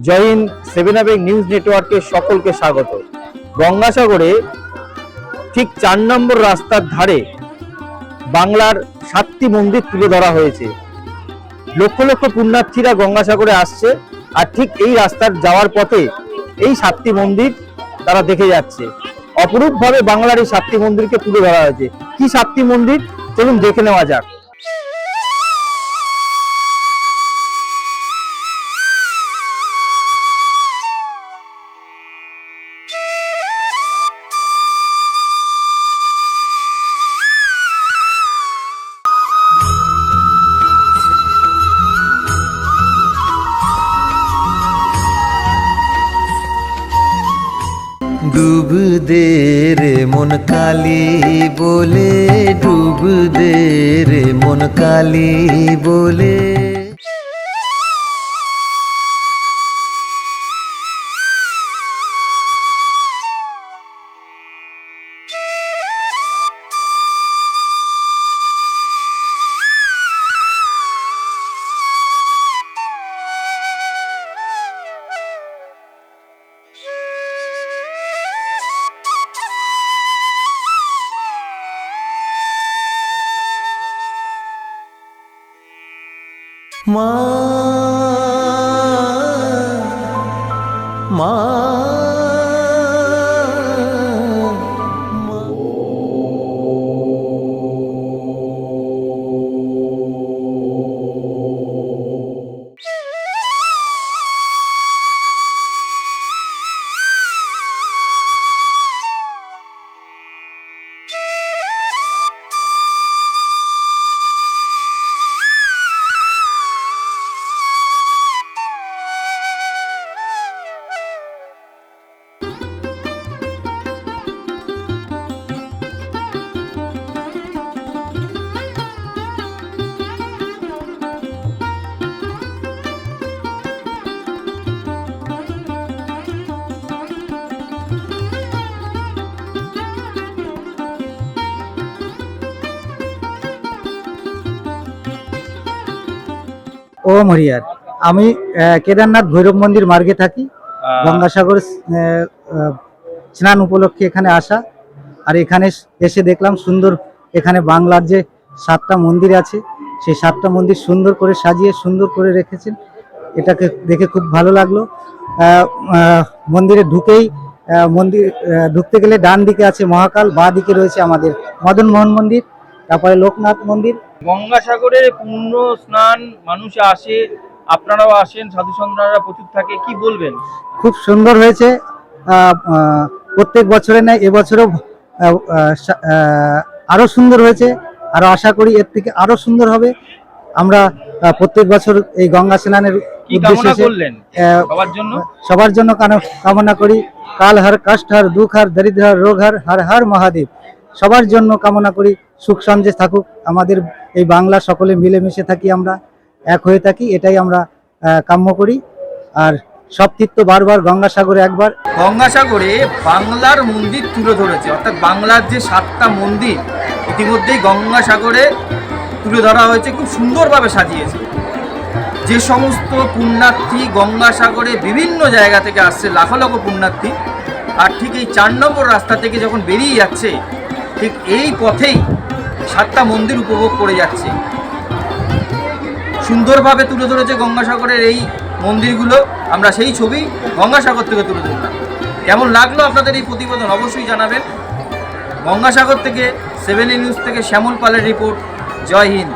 জয় Hind. 7 news নেটওয়ার্কে সকলকে স্বাগত। গঙ্গাসাগরে ঠিক 4 নম্বর রাস্তার ধারে বাংলার 7টি মন্দির তুলে ধরা হয়েছে। লক্ষ লক্ষ পুণ্যার্থীরা গঙ্গাসাগরে আসছে, আর ঠিক এই রাস্তার যাওয়ার পথে এই 7টি মন্দির তারা দেখে যাচ্ছে। অপরূপভাবে বাংলার এই 7টি মন্দিরকে তুলে ধরা হয়েছে। কি 7টি মন্দির, চলুন দেখে নেওয়া যাক। ডুব দে রে মন কালী বলে, ডুব দে রে মন কালী বলে। মা মা ও মরিয়ার। আমি কেদারনাথ ভৈরব মন্দির মার্গে থাকি। গঙ্গাসাগর স্নান উপলক্ষে এখানে আসা, আর এখানে এসে দেখলাম সুন্দর, এখানে বাংলার যে 7টা মন্দির আছে সেই 7টা মন্দির সুন্দর করে সাজিয়ে সুন্দর করে রেখেছেন। এটাকে দেখে খুব ভালো লাগলো। মন্দিরে ঢুকেই ঢুকতে গেলে ডান দিকে আছে মহাকাল, বাঁ দিকে রয়েছে আমাদের মদন মোহন মন্দির, তারপরে লোকনাথ মন্দির। গঙ্গাসাগরে পূর্ণ স্নান মানুষ আসে, আপনারাও আসেন, সাধু সন্ন্যাসীরা প্রচুর থাকে, কি বলবেন? খুব সুন্দর হয়েছে। প্রত্যেক বছরে নেয়, এবছরও আরো সুন্দর হয়েছে। আরো আশা করি এর থেকে আরো সুন্দর হবে। আমরা প্রত্যেক বছর এই গঙ্গা স্নানের উদ্দেশ্যে সবার জন্য কামনা করি। কাল হর, কষ্ট হর, দুঃখ হর, দরিদ্র হর, রোগ হর, হর হর মহাদেব। সবার জন্য কামনা করি সুখ সঞ্জয় থাকুক আমাদের এই বাংলা, সকলে মিলেমিশে থাকি, আমরা এক হয়ে থাকি, এটাই আমরা কাম্য করি। আর সব তীর্থ বারবার, গঙ্গাসাগরে একবার। গঙ্গাসাগরে বাংলার মন্দির তুলে ধরেছে, অর্থাৎ বাংলার যে 7টা মন্দির ইতিমধ্যেই গঙ্গাসাগরে তুলে ধরা হয়েছে, খুব সুন্দরভাবে সাজিয়েছে। যে সমস্ত পুণ্যার্থী গঙ্গাসাগরে বিভিন্ন জায়গা থেকে আসছে, লাখো লাখো পুণ্যার্থী, আর ঠিক এই 4 নম্বর রাস্তা থেকে যখন বেরিয়ে যাচ্ছে, ঠিক এই পথেই 7টা মন্দির উপভোগ করে যাচ্ছে। সুন্দরভাবে তুলে ধরেছে গঙ্গাসাগরের এই মন্দিরগুলো। আমরা সেই ছবি গঙ্গাসাগর থেকে তুলে ধরলাম। কেমন লাগলো আপনাদের এই প্রতিবেদন অবশ্যই জানাবেন। গঙ্গাসাগর থেকে 7 নিউজ থেকে শ্যামল পালের রিপোর্ট। জয় হিন্দ।